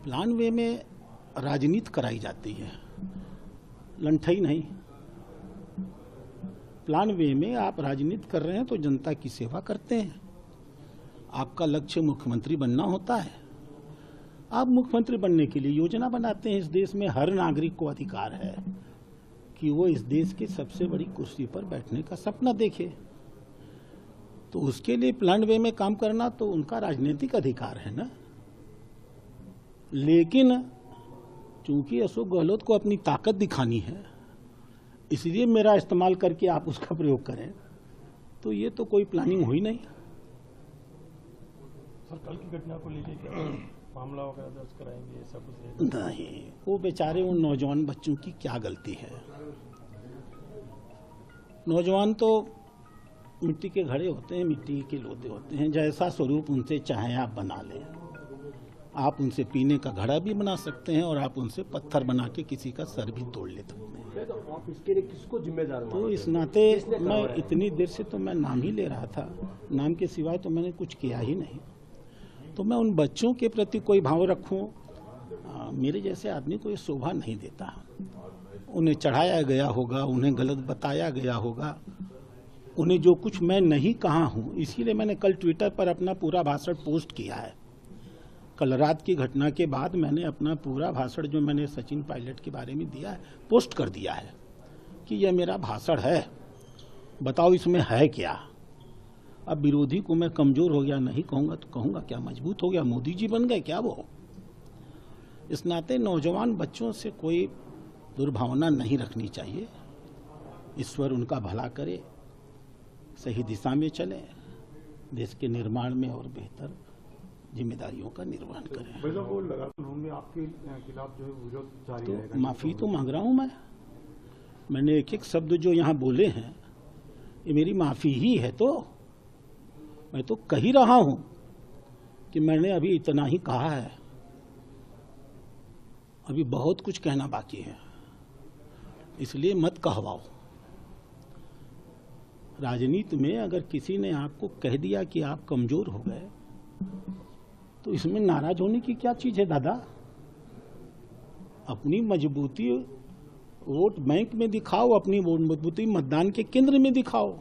Plan वे में राजनीति कराई जाती है, लंठई नहीं। प्लान वे में आप राजनीति कर रहे हैं तो जनता की सेवा करते हैं। आपका लक्ष्य मुख्यमंत्री बनना होता है, आप मुख्यमंत्री बनने के लिए योजना बनाते हैं। इस देश में हर नागरिक को अधिकार है कि वो इस देश की सबसे बड़ी कुर्सी पर बैठने का सपना देखे, तो उसके लिए प्लान वे में काम करना तो उनका राजनीतिक अधिकार है ना। लेकिन चूंकि अशोक गहलोत को अपनी ताकत दिखानी है, इसलिए मेरा इस्तेमाल करके आप उसका प्रयोग करें, तो ये तो कोई प्लानिंग हुई नहीं। सर, कल की घटना को लेकर क्या मामला वगैरह दर्ज कराएंगे, सब कुछ नहीं, वो बेचारे उन नौजवान बच्चों की क्या गलती है। नौजवान तो मिट्टी के घड़े होते हैं, मिट्टी के लोटे होते हैं। जैसा स्वरूप उनसे चाहे आप बना लें। आप उनसे पीने का घड़ा भी बना सकते हैं और आप उनसे पत्थर बना के किसी का सर भी तोड़ ले सकते हैं। तो आप इसके लिए किसको जिम्मेदार मानते हैं? तो इस नाते मैं इतनी देर से तो मैं नाम ही ले रहा था, नाम के सिवाय तो मैंने कुछ किया ही नहीं। तो मैं उन बच्चों के प्रति कोई भाव रखूं, मेरे जैसे आदमी को ये शोभा नहीं देता। उन्हें चढ़ाया गया होगा, उन्हें गलत बताया गया होगा, उन्हें जो कुछ मैं नहीं कहा हूं, इसीलिए मैंने कल ट्विटर पर अपना पूरा भाषण पोस्ट किया है। कल रात की घटना के बाद मैंने अपना पूरा भाषण जो मैंने सचिन पायलट के बारे में दिया है पोस्ट कर दिया है कि यह मेरा भाषण है, बताओ इसमें है क्या। अब विरोधी को मैं कमजोर हो गया नहीं कहूंगा तो कहूंगा क्या, मजबूत हो गया, मोदी जी बन गए क्या वो। इस नाते नौजवान बच्चों से कोई दुर्भावना नहीं रखनी चाहिए। ईश्वर उनका भला करे, सही दिशा में चले, देश के निर्माण में और बेहतर जिम्मेदारियों का निर्वहन करें। वो लगातार आपके खिलाफ जो है विरोध जारी रहेगा। तो माफी तो मांग रहा हूं मैंने एक एक शब्द जो यहाँ बोले हैं ये मेरी माफी ही है। तो मैं तो कह ही रहा हूं कि मैंने अभी इतना ही कहा है, अभी बहुत कुछ कहना बाकी है, इसलिए मत कहवाओ। राजनीति में अगर किसी ने आपको कह दिया कि आप कमजोर हो गए तो इसमें नाराज होने की क्या चीज है दादा। अपनी मजबूती वोट बैंक में दिखाओ, अपनी वोट मजबूती मतदान के केंद्र में दिखाओ।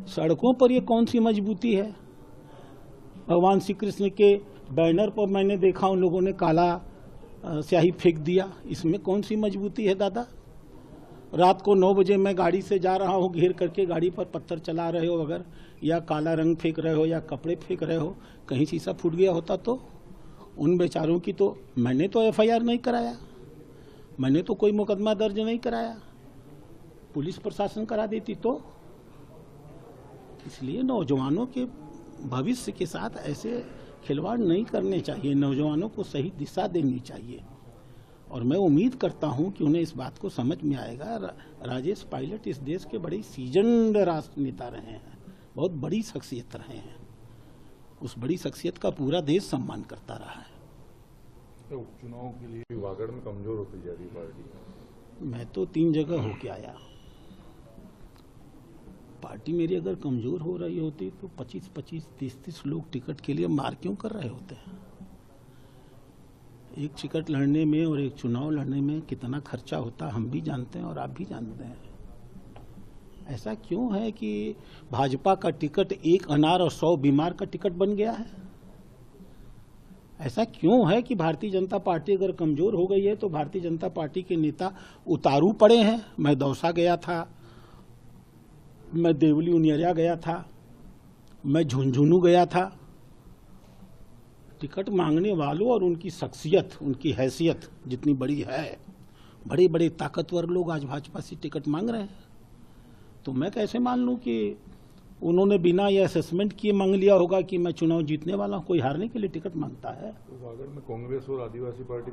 सड़कों पर ये कौन सी मजबूती है। भगवान श्री कृष्ण के बैनर पर मैंने देखा उन लोगों ने काला स्याही फेंक दिया, इसमें कौन सी मजबूती है दादा। रात को 9 बजे मैं गाड़ी से जा रहा हूँ, घेर करके गाड़ी पर पत्थर चला रहे हो अगर, या काला रंग फेंक रहे हो या कपड़े फेंक रहे हो, कहीं शीशा फूट गया होता तो उन बेचारों की तो मैंने तो एफआईआर नहीं कराया, मैंने तो कोई मुकदमा दर्ज नहीं कराया, पुलिस प्रशासन करा देती। तो इसलिए नौजवानों के भविष्य के साथ ऐसे खिलवाड़ नहीं करने चाहिए, नौजवानों को सही दिशा देनी चाहिए। और मैं उम्मीद करता हूं कि उन्हें इस बात को समझ में आएगा। राजेश पायलट इस देश के बड़े सीजन्ड राष्ट्रनेता रहे हैं, बहुत बड़ी शख्सियत रहे हैं, उस बड़ी शख्सियत का पूरा देश सम्मान करता रहा है। तो उपचुनाव के लिए वागड़ में कमजोर होती जा रही पार्टी। मैं तो 3 जगह होके आया। पार्टी मेरी अगर कमजोर हो रही होती तो 25-25, 30-30 लोग टिकट के लिए मार क्यों कर रहे होते हैं। एक टिकट लड़ने में और एक चुनाव लड़ने में कितना खर्चा होता हम भी जानते हैं और आप भी जानते हैं। ऐसा क्यों है कि भाजपा का टिकट 1 अनार और 100 बीमार का टिकट बन गया है। ऐसा क्यों है कि भारतीय जनता पार्टी अगर कमजोर हो गई है तो भारतीय जनता पार्टी के नेता उतारू पड़े हैं। मैं दौसा गया था, मैं देवली उनियरिया गया था, मैं झुंझुनू गया था। टिकट मांगने वालों और उनकी शख्सियत, उनकी हैसियत जितनी बड़ी है, बड़े बड़े ताकतवर लोग आज भाजपा से टिकट मांग रहे हैं। तो मैं कैसे मान लूं कि उन्होंने बिना ये असेसमेंट किए मांग लिया होगा कि मैं चुनाव जीतने वाला हूं। कोई हारने के लिए टिकट मांगता है। वागड़ में कांग्रेस और आदिवासी पार्टी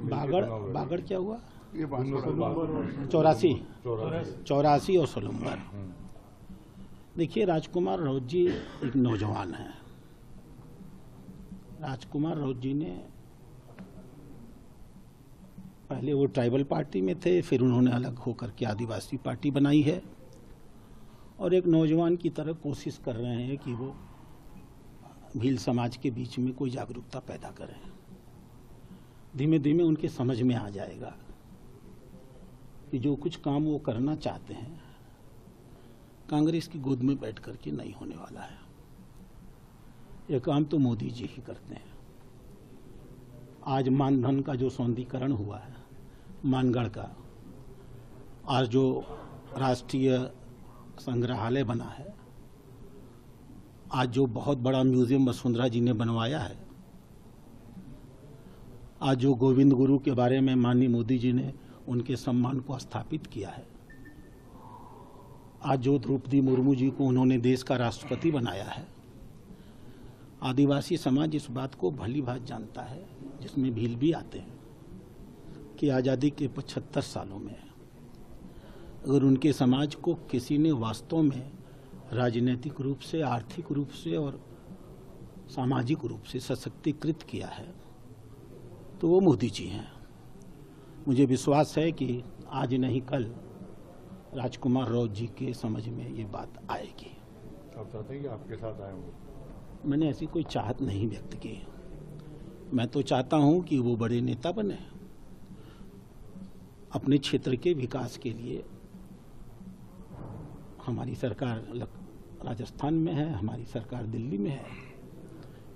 बागड़ क्या हुआ, ये 84 और सोलंबर। देखिए, राजकुमार राउत जी एक नौजवान है। राजकुमार राउत जी ने पहले वो ट्राइबल पार्टी में थे, फिर उन्होंने अलग होकर के आदिवासी पार्टी बनाई है और एक नौजवान की तरह कोशिश कर रहे हैं कि वो भील समाज के बीच में कोई जागरूकता पैदा करें। धीमे धीमे उनके समझ में आ जाएगा कि जो कुछ काम वो करना चाहते हैं कांग्रेस की गोद में बैठ करके नहीं होने वाला है। यह काम तो मोदी जी ही करते हैं। आज मानधन का जो सौंदर्यीकरण हुआ है, मानगढ़ का, आज जो राष्ट्रीय संग्रहालय बना है, आज जो बहुत बड़ा म्यूजियम वसुंधरा जी ने बनवाया है, आज जो गोविंद गुरु के बारे में माननीय मोदी जी ने उनके सम्मान को स्थापित किया है, आज जो द्रौपदी मुर्मू जी को उन्होंने देश का राष्ट्रपति बनाया है, आदिवासी समाज इस बात को भली भांति जानता है, जिसमें भील भी आते हैं, कि आज़ादी के 75 सालों में अगर उनके समाज को किसी ने वास्तव में राजनीतिक रूप से, आर्थिक रूप से और सामाजिक रूप से सशक्तिकृत किया है तो वो मोदी जी हैं। मुझे विश्वास है कि आज नहीं कल राजकुमार राउत जी के समझ में ये बात आएगी। आप चाहते हैं कि आपके साथ आए हों? मैंने ऐसी कोई चाहत नहीं व्यक्त की। मैं तो चाहता हूं कि वो बड़े नेता बने, अपने क्षेत्र के विकास के लिए। हमारी सरकार राजस्थान में है, हमारी सरकार दिल्ली में है,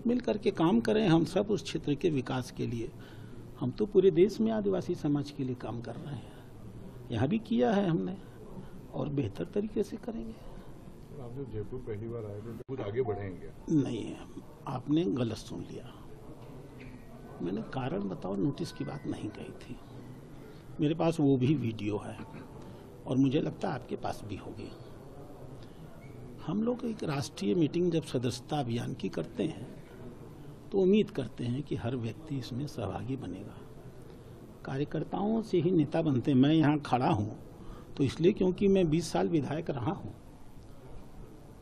मिलकर के काम करें हम सब उस क्षेत्र के विकास के लिए। हम तो पूरे देश में आदिवासी समाज के लिए काम कर रहे हैं, यहाँ भी किया है हमने और बेहतर तरीके से करेंगे। आप जो जयपुर पहली बार आए थे तो कुछ आगे बढ़ेंगे? नहीं, आपने गलत सुन लिया। मैंने कारण बताओ नोटिस की बात नहीं कही थी। मेरे पास वो भी वीडियो है और मुझे लगता है आपके पास भी होगी। हम लोग एक राष्ट्रीय मीटिंग जब सदस्यता अभियान की करते हैं तो उम्मीद करते हैं कि हर व्यक्ति इसमें सहभागी बनेगा। कार्यकर्ताओं से ही नेता बनते हैं। मैं यहाँ खड़ा हूँ तो इसलिए क्योंकि मैं 20 साल विधायक रहा हूँ।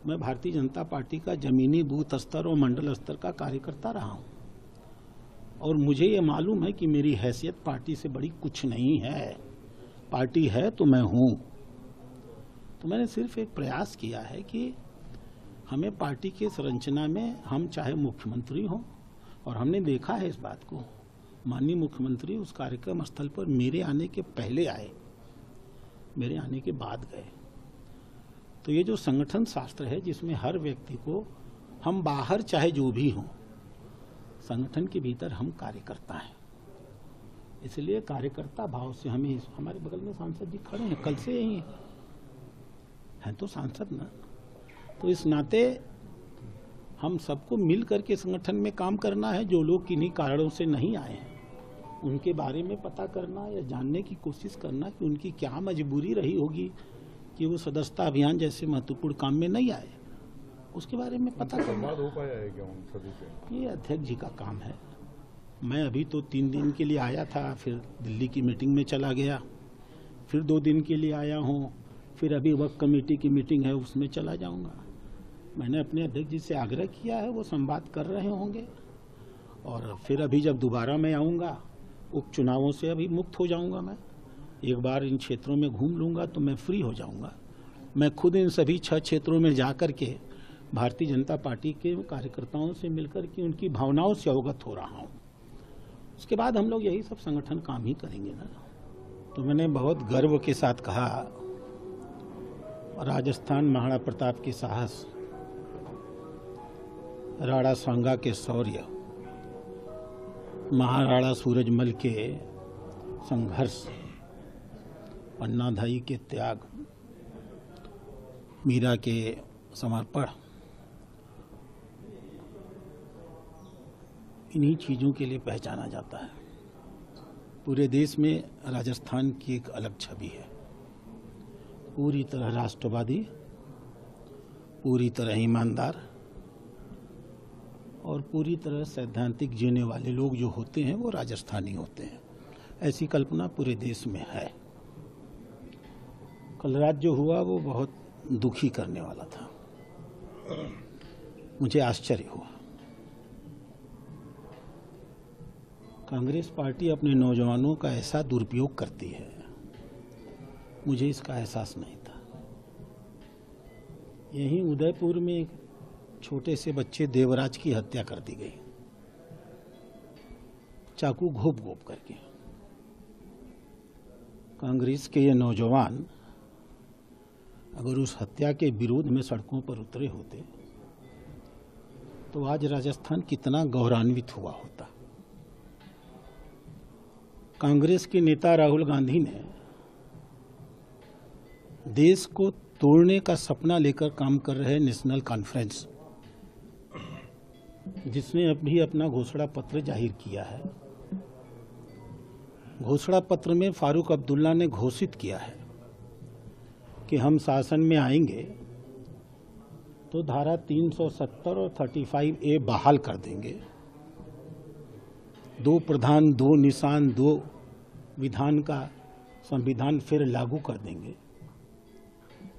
मैं भारतीय जनता पार्टी का जमीनी बूथ स्तर और मंडल स्तर का कार्यकर्ता रहा हूँ और मुझे ये मालूम है कि मेरी हैसियत पार्टी से बड़ी कुछ नहीं है। पार्टी है तो मैं हूँ। तो मैंने सिर्फ एक प्रयास किया है कि हमें पार्टी के संरचना में हम चाहे मुख्यमंत्री हों, और हमने देखा है इस बात को, माननीय मुख्यमंत्री उस कार्यक्रम स्थल पर मेरे आने के पहले आए, मेरे आने के बाद गए। तो ये जो संगठन शास्त्र है जिसमें हर व्यक्ति को, हम बाहर चाहे जो भी हों, संगठन के भीतर हम कार्यकर्ता हैं, इसलिए कार्यकर्ता भाव से हमें, हमारे बगल में सांसद जी खड़े हैं, कल से यही हैं तो सांसद ना, तो इस नाते हम सबको मिल करके संगठन में काम करना है। जो लोग किन्हीं कारणों से नहीं आए हैं उनके बारे में पता करना या जानने की कोशिश करना कि उनकी क्या मजबूरी रही होगी कि वो सदस्यता अभियान जैसे महत्वपूर्ण काम में नहीं आए, उसके बारे में पता करना। संवाद हो पाया है क्या उन सभी से? ये अध्यक्ष जी का काम है। मैं अभी तो 3 दिन के लिए आया था, फिर दिल्ली की मीटिंग में चला गया, फिर 2 दिन के लिए आया हूँ, फिर अभी वक्त कमेटी की मीटिंग है उसमें चला जाऊँगा। मैंने अपने अध्यक्ष जी से आग्रह किया है, वो संवाद कर रहे होंगे और फिर अभी जब दोबारा मैं आऊँगा उपचुनावों से अभी मुक्त हो जाऊँगा। मैं एक बार इन क्षेत्रों में घूम लूँगा तो मैं फ्री हो जाऊँगा। मैं खुद इन सभी 6 क्षेत्रों में जा कर के भारतीय जनता पार्टी के कार्यकर्ताओं से मिलकर के उनकी भावनाओं से अवगत हो रहा हूँ। उसके बाद हम लोग यही सब संगठन काम ही करेंगे ना। तो मैंने बहुत गर्व के साथ कहा, राजस्थान महाराणा प्रताप के साहस, राणा सांगा के शौर्य, महाराणा सूरजमल के संघर्ष, पन्नाधाई के त्याग, मीरा के समर्पण, इन्हीं चीज़ों के लिए पहचाना जाता है। पूरे देश में राजस्थान की एक अलग छवि है, पूरी तरह राष्ट्रवादी, पूरी तरह ईमानदार और पूरी तरह सैद्धांतिक जीने वाले लोग जो होते हैं वो राजस्थानी होते हैं। ऐसी कल्पना पूरे देश में है। कल रात जो हुआ वो बहुत दुखी करने वाला था। मुझे आश्चर्य हुआ। कांग्रेस पार्टी अपने नौजवानों का ऐसा दुरुपयोग करती है, मुझे इसका एहसास नहीं था। यहीं उदयपुर में एक छोटे से बच्चे देवराज की हत्या कर दी गई। चाकू घोप घोप करके। कांग्रेस के ये नौजवान अगर उस हत्या के विरोध में सड़कों पर उतरे होते तो आज राजस्थान कितना गौरवान्वित हुआ होता। कांग्रेस के नेता राहुल गांधी ने देश को तोड़ने का सपना लेकर काम कर रहे नेशनल कॉन्फ्रेंस, जिसने अभी अपना घोषणा पत्र जाहिर किया है, घोषणा पत्र में फारूक अब्दुल्ला ने घोषित किया है कि हम शासन में आएंगे तो धारा 370 और 35A बहाल कर देंगे, 2 प्रधान 2 निशान 2 विधान का संविधान फिर लागू कर देंगे,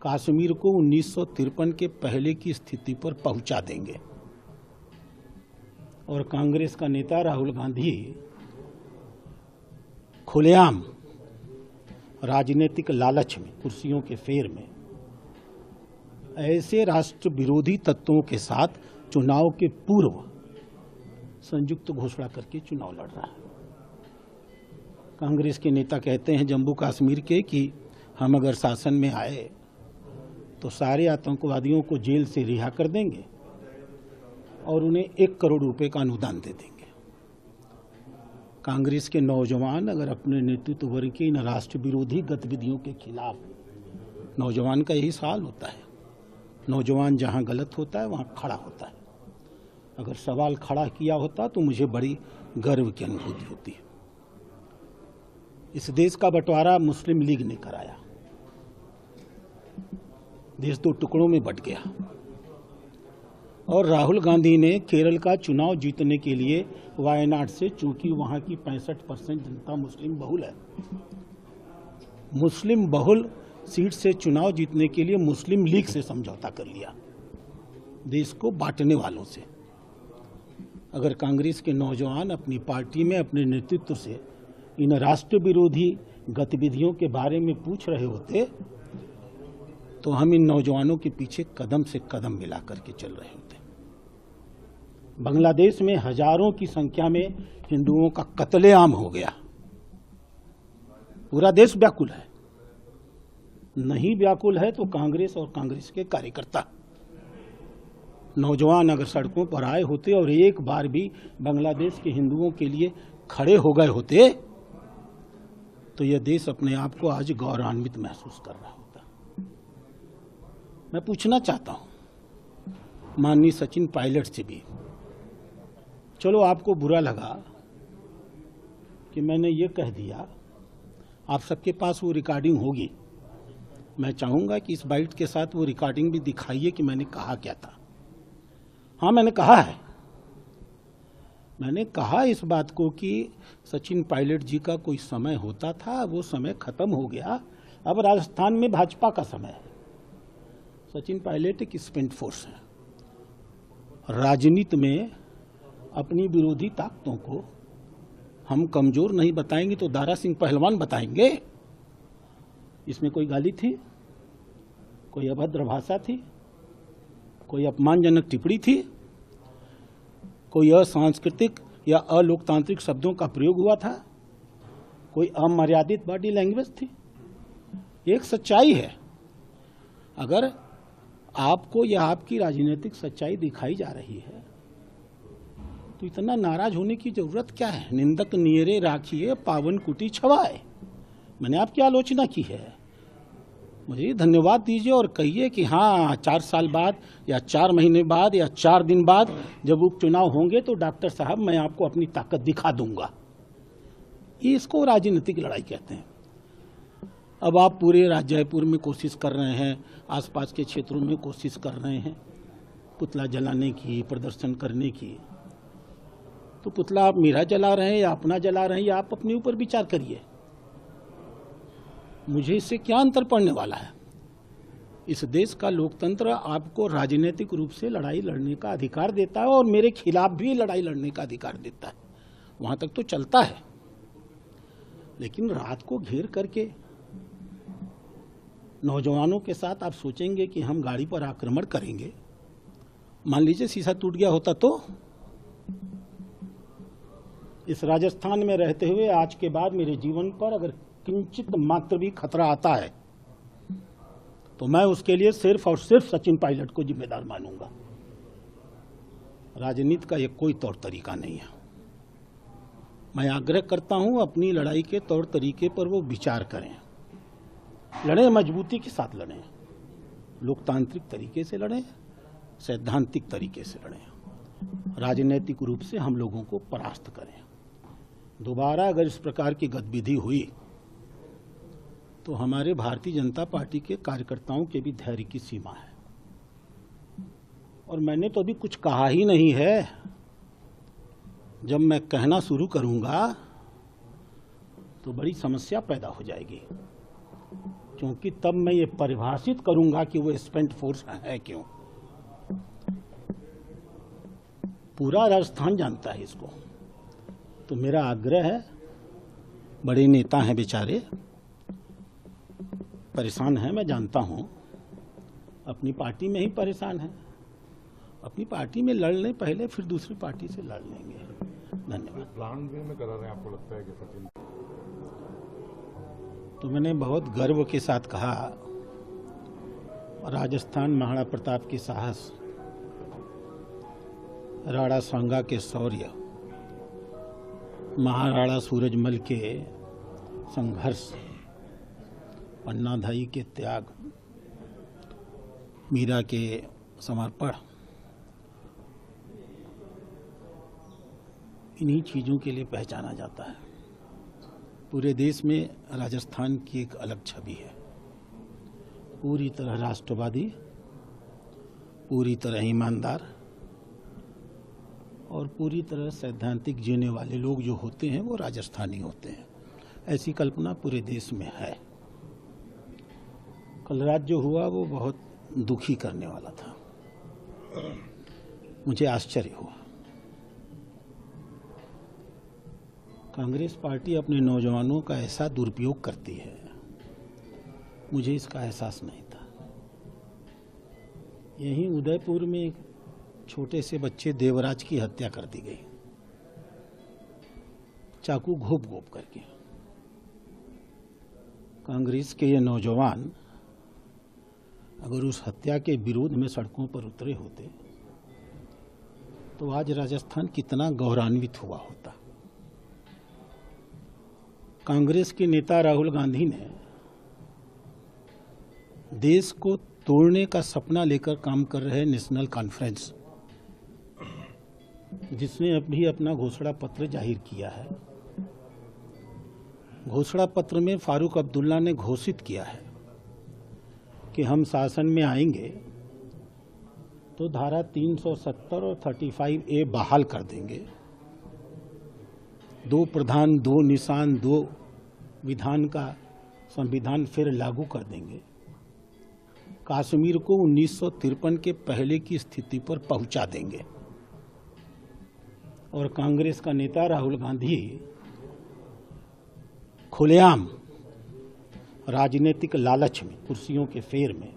कश्मीर को 1953 के पहले की स्थिति पर पहुंचा देंगे। और कांग्रेस का नेता राहुल गांधी खुलेआम राजनीतिक लालच में, कुर्सियों के फेर में ऐसे राष्ट्र विरोधी तत्वों के साथ चुनाव के पूर्व संयुक्त घोषणा करके चुनाव लड़ रहा है। कांग्रेस के नेता कहते हैं जम्मू कश्मीर के कि हम अगर शासन में आए तो सारे आतंकवादियों को जेल से रिहा कर देंगे और उन्हें 1 करोड़ रुपए का अनुदान दे देंगे। कांग्रेस के नौजवान अगर अपने नेतृत्व वर्ग की इन राष्ट्र विरोधी गतिविधियों के खिलाफ, नौजवान का यही हाल होता है, नौजवान जहां गलत होता है वहां खड़ा होता है। अगर सवाल खड़ा किया होता तो मुझे बड़ी गर्व की अनुभूति होती है। इस देश का बंटवारा मुस्लिम लीग ने कराया, देश 2 टुकड़ों में बंट गया और राहुल गांधी ने केरल का चुनाव जीतने के लिए वायनाड से, चूंकि वहां की 65% जनता मुस्लिम बहुल है, मुस्लिम बहुल सीट से चुनाव जीतने के लिए मुस्लिम लीग से समझौता कर लिया, देश को बांटने वालों से। अगर कांग्रेस के नौजवान अपनी पार्टी में अपने नेतृत्व से इन राष्ट्र विरोधी गतिविधियों के बारे में पूछ रहे होते तो हम इन नौजवानों के पीछे कदम से कदम मिला करके चल रहे होते। बांग्लादेश में हजारों की संख्या में हिंदुओं का कत्लेआम हो गया, पूरा देश व्याकुल है। नहीं व्याकुल है तो कांग्रेस और कांग्रेस के कार्यकर्ता, नौजवान अगर सड़कों पर आए होते और एक बार भी बांग्लादेश के हिंदुओं के लिए खड़े हो गए होते तो यह देश अपने आप को आज गौरवान्वित महसूस कर रहा होता। मैं पूछना चाहता हूं माननीय सचिन पायलट से भी, चलो आपको बुरा लगा कि मैंने ये कह दिया, आप सबके पास वो रिकॉर्डिंग होगी, मैं चाहूंगा कि इस बाइट के साथ वो रिकॉर्डिंग भी दिखाइए कि मैंने कहा क्या था। हाँ, मैंने कहा है, मैंने कहा इस बात को कि सचिन पायलट जी का कोई समय होता था, वो समय खत्म हो गया, अब राजस्थान में भाजपा का समय है। सचिन पायलट एक स्पेंट फोर्स है। राजनीति में अपनी विरोधी ताकतों को हम कमजोर नहीं बताएंगे तो दारा सिंह पहलवान बताएंगे। इसमें कोई गाली थी, कोई अभद्र भाषा थी, कोई अपमानजनक टिप्पणी थी, कोई असांस्कृतिक या अलोकतांत्रिक शब्दों का प्रयोग हुआ था, कोई अमर्यादित बॉडी लैंग्वेज थी। एक सच्चाई है, अगर आपको या आपकी राजनीतिक सच्चाई दिखाई जा रही है तो इतना नाराज होने की जरूरत क्या है। निंदक नियरे राखिए पावन कुटी छवाए, मैंने आपकी आलोचना की है, मुझे धन्यवाद दीजिए और कहिए कि हाँ 4 साल बाद या 4 महीने बाद या 4 दिन बाद जब उपचुनाव होंगे तो डॉक्टर साहब मैं आपको अपनी ताकत दिखा दूंगा। इसको राजनीतिक लड़ाई कहते हैं। अब आप पूरे जयपुर में कोशिश कर रहे हैं, आसपास के क्षेत्रों में कोशिश कर रहे हैं पुतला जलाने की, प्रदर्शन करने की। तो पुतला आप मेरा जला रहे हैं या अपना जला रहे हैं, या आप अपने ऊपर विचार करिए। मुझे इससे क्या अंतर पड़ने वाला है। इस देश का लोकतंत्र आपको राजनीतिक रूप से लड़ाई लड़ने का अधिकार देता है और मेरे खिलाफ भी लड़ाई लड़ने का अधिकार देता है, वहां तक तो चलता है। लेकिन रात को घेर करके नौजवानों के साथ आप सोचेंगे कि हम गाड़ी पर आक्रमण करेंगे, मान लीजिए शीशा टूट गया होता तो इस राजस्थान में रहते हुए आज के बाद मेरे जीवन पर अगर किंचित मात्र भी खतरा आता है तो मैं उसके लिए सिर्फ और सिर्फ सचिन पायलट को जिम्मेदार मानूंगा। राजनीति का ये कोई तौर तरीका नहीं है। मैं आग्रह करता हूं अपनी लड़ाई के तौर तरीके पर वो विचार करें, लड़ें, मजबूती के साथ लड़ें, लोकतांत्रिक तरीके से लड़ें, सैद्धांतिक तरीके से लड़ें, राजनीतिक रूप से हम लोगों को परास्त करें। दोबारा अगर इस प्रकार की गतिविधि हुई तो हमारे भारतीय जनता पार्टी के कार्यकर्ताओं के भी धैर्य की सीमा है। और मैंने तो अभी कुछ कहा ही नहीं है। जब मैं कहना शुरू करूंगा तो बड़ी समस्या पैदा हो जाएगी, क्योंकि तब मैं ये परिभाषित करूंगा कि वो स्पेंट फोर्स है क्यों। पूरा राजस्थान जानता है इसको। तो मेरा आग्रह है, बड़े नेता हैं बेचारे, परेशान हैं, मैं जानता हूं, अपनी पार्टी में ही परेशान हैं। अपनी पार्टी में लड़ लें पहले, फिर दूसरी पार्टी से लड़ लेंगे। धन्यवाद। प्लान वे में करा रहे हैं, आपको लगता है कि सचिन? तो मैंने बहुत गर्व के साथ कहा, राजस्थान महाराणा प्रताप के साहस, राणा सांगा के शौर्य, महाराणा सूरजमल के संघर्ष, पन्नाधाई के त्याग, मीरा के समर्पण, इन्हीं चीज़ों के लिए पहचाना जाता है। पूरे देश में राजस्थान की एक अलग छवि है, पूरी तरह राष्ट्रवादी, पूरी तरह ईमानदार और पूरी तरह सैद्धांतिक जीने वाले लोग जो होते हैं वो राजस्थानी होते हैं। ऐसी कल्पना पूरे देश में है। कल रात जो हुआ वो बहुत दुखी करने वाला था। मुझे आश्चर्य हुआ। कांग्रेस पार्टी अपने नौजवानों का ऐसा दुरुपयोग करती है, मुझे इसका एहसास नहीं था। यहीं उदयपुर में एक छोटे से बच्चे देवराज की हत्या कर दी गई, चाकू घोप घोप करके। कांग्रेस के ये नौजवान अगर उस हत्या के विरोध में सड़कों पर उतरे होते तो आज राजस्थान कितना गौरवान्वित हुआ होता। कांग्रेस के नेता राहुल गांधी ने देश को तोड़ने का सपना लेकर काम कर रहे नेशनल कॉन्फ्रेंस, जिसने अभी अपना घोषणा पत्र जाहिर किया है, घोषणा पत्र में फारूक अब्दुल्ला ने घोषित किया है कि हम शासन में आएंगे तो धारा 370 और 35A बहाल कर देंगे। 2 प्रधान 2 निशान 2 विधान का संविधान फिर लागू कर देंगे। कश्मीर को 1953 के पहले की स्थिति पर पहुंचा देंगे। और कांग्रेस का नेता राहुल गांधी खुलेआम राजनीतिक लालच में, कुर्सियों के फेर में,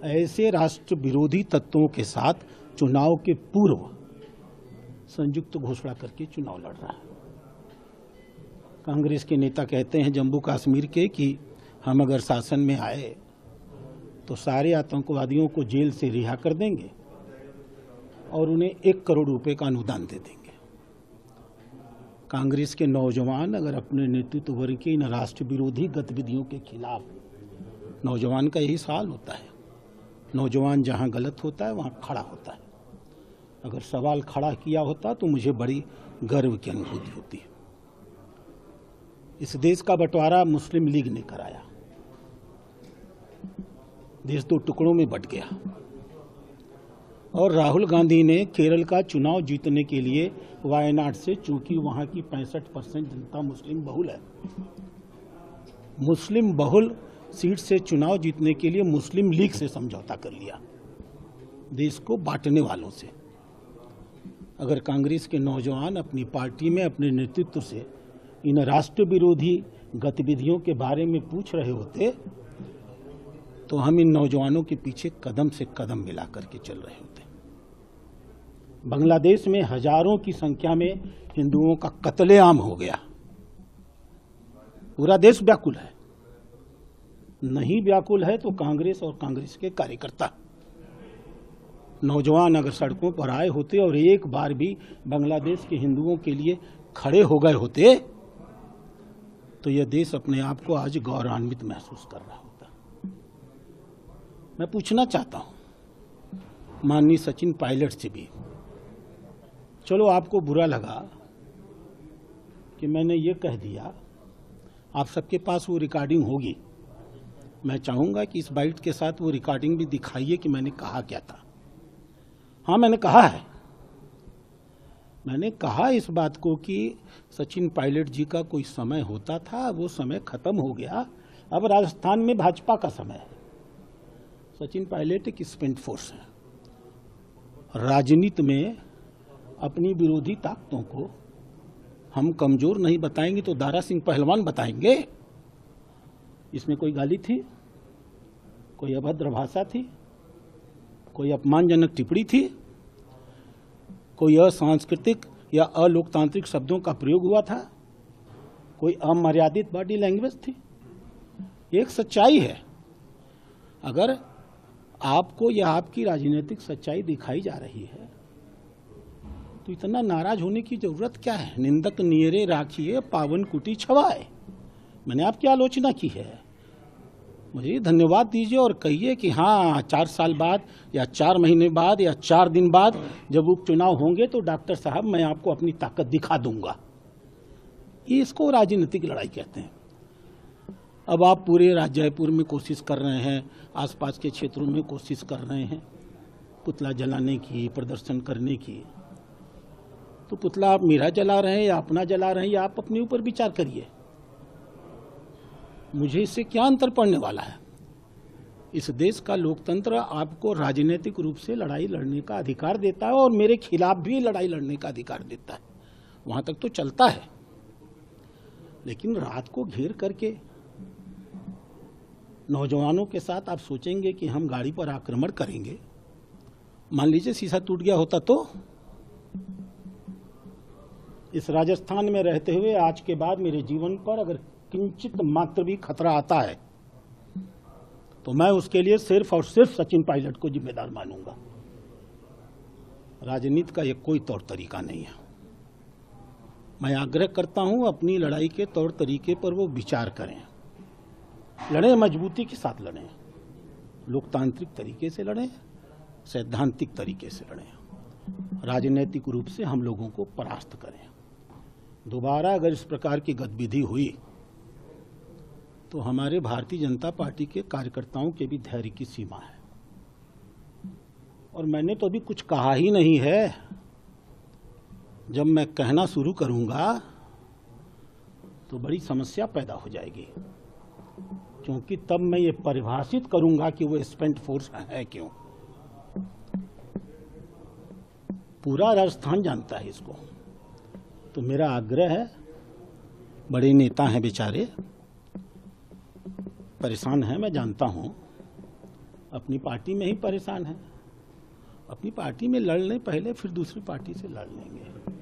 ऐसे राष्ट्र विरोधी तत्वों के साथ चुनाव के पूर्व संयुक्त घोषणा करके चुनाव लड़ रहा है। कांग्रेस के नेता कहते हैं जम्मू कश्मीर के कि हम अगर शासन में आए तो सारे आतंकवादियों को जेल से रिहा कर देंगे और उन्हें 1 करोड़ रुपए का अनुदान दे देंगे। कांग्रेस के नौजवान अगर अपने नेतृत्व वर्ग की इन राष्ट्र विरोधी गतिविधियों के खिलाफ, नौजवान का यही सवाल होता है, नौजवान जहां गलत होता है वहां खड़ा होता है। अगर सवाल खड़ा किया होता तो मुझे बड़ी गर्व की अनुभूति होती है। इस देश का बंटवारा मुस्लिम लीग ने कराया, देश 2 टुकड़ों में बंट गया। और राहुल गांधी ने केरल का चुनाव जीतने के लिए वायनाड से, चूंकि वहां की 65% जनता मुस्लिम बहुल है, मुस्लिम बहुल सीट से चुनाव जीतने के लिए मुस्लिम लीग से समझौता कर लिया, देश को बांटने वालों से। अगर कांग्रेस के नौजवान अपनी पार्टी में अपने नेतृत्व से इन राष्ट्र विरोधी गतिविधियों के बारे में पूछ रहे होते तो हम इन नौजवानों के पीछे कदम से कदम मिला करके चल रहे होते। बांग्लादेश में हजारों की संख्या में हिंदुओं का कत्लेआम हो गया। पूरा देश व्याकुल है। नहीं व्याकुल है तो कांग्रेस और कांग्रेस के कार्यकर्ता, नौजवान अगर सड़कों पर आए होते और एक बार भी बांग्लादेश के हिंदुओं के लिए खड़े हो गए होते तो यह देश अपने आप को आज गौरवान्वित महसूस कर रहा होता। मैं पूछना चाहता हूं माननीय सचिन पायलट से भी, चलो आपको बुरा लगा कि मैंने ये कह दिया, आप सबके पास वो रिकॉर्डिंग होगी। मैं चाहूंगा कि इस बाइट के साथ वो रिकॉर्डिंग भी दिखाइए कि मैंने कहा क्या था। हाँ, मैंने कहा है, मैंने कहा इस बात को कि सचिन पायलट जी का कोई समय होता था, वो समय खत्म हो गया, अब राजस्थान में भाजपा का समय है। सचिन पायलट एक स्पेंट फोर्स है। राजनीति में अपनी विरोधी ताकतों को हम कमजोर नहीं बताएंगे तो दारा सिंह पहलवान बताएंगे। इसमें कोई गाली थी, कोई अभद्र भाषा थी, कोई अपमानजनक टिप्पणी थी, कोई असांस्कृतिक या अलोकतांत्रिक शब्दों का प्रयोग हुआ था, कोई अमर्यादित बॉडी लैंग्वेज थी? एक सच्चाई है। अगर आपको या आपकी राजनीतिक सच्चाई दिखाई जा रही है तो इतना नाराज होने की जरूरत क्या है? निंदक नियरे राखिए पावन कुटी छवाए। मैंने आपकी आलोचना की है, मुझे धन्यवाद दीजिए और कहिए कि हाँ 4 साल बाद या 4 महीने बाद या 4 दिन बाद जब उपचुनाव होंगे तो डॉक्टर साहब मैं आपको अपनी ताकत दिखा दूंगा। ये इसको राजनीतिक लड़ाई कहते हैं। अब आप पूरे जयपुर में कोशिश कर रहे हैं, आसपास के क्षेत्रों में कोशिश कर रहे हैं पुतला जलाने की, प्रदर्शन करने की। तो पुतला आप मेरा जला रहे हैं या अपना जला रहे हैं, या आप अपने ऊपर विचार करिए। मुझे इससे क्या अंतर पड़ने वाला है? इस देश का लोकतंत्र आपको राजनीतिक रूप से लड़ाई लड़ने का अधिकार देता है और मेरे खिलाफ भी लड़ाई लड़ने का अधिकार देता है, वहां तक तो चलता है। लेकिन रात को घेर करके नौजवानों के साथ आप सोचेंगे कि हम गाड़ी पर आक्रमण करेंगे। मान लीजिए शीशा टूट गया होता तो? इस राजस्थान में रहते हुए आज के बाद मेरे जीवन पर अगर किंचित मात्र भी खतरा आता है तो मैं उसके लिए सिर्फ और सिर्फ सचिन पायलट को जिम्मेदार मानूंगा। राजनीति का ये कोई तौर तरीका नहीं है। मैं आग्रह करता हूं अपनी लड़ाई के तौर तरीके पर वो विचार करें, लड़ें, मजबूती के साथ लड़ें, लोकतांत्रिक तरीके से लड़ें, सैद्धांतिक तरीके से लड़ें, राजनीतिक रूप से हम लोगों को परास्त करें। दोबारा अगर इस प्रकार की गतिविधि हुई तो हमारे भारतीय जनता पार्टी के कार्यकर्ताओं के भी धैर्य की सीमा है। और मैंने तो अभी कुछ कहा ही नहीं है। जब मैं कहना शुरू करूंगा तो बड़ी समस्या पैदा हो जाएगी, क्योंकि तब मैं ये परिभाषित करूंगा कि वो स्पेंट फोर्स है क्यों। पूरा राजस्थान जानता है इसको। तो मेरा आग्रह है, बड़े नेता हैं बेचारे, परेशान हैं, मैं जानता हूं, अपनी पार्टी में ही परेशान हैं। अपनी पार्टी में लड़ लें पहले, फिर दूसरी पार्टी से लड़ लेंगे।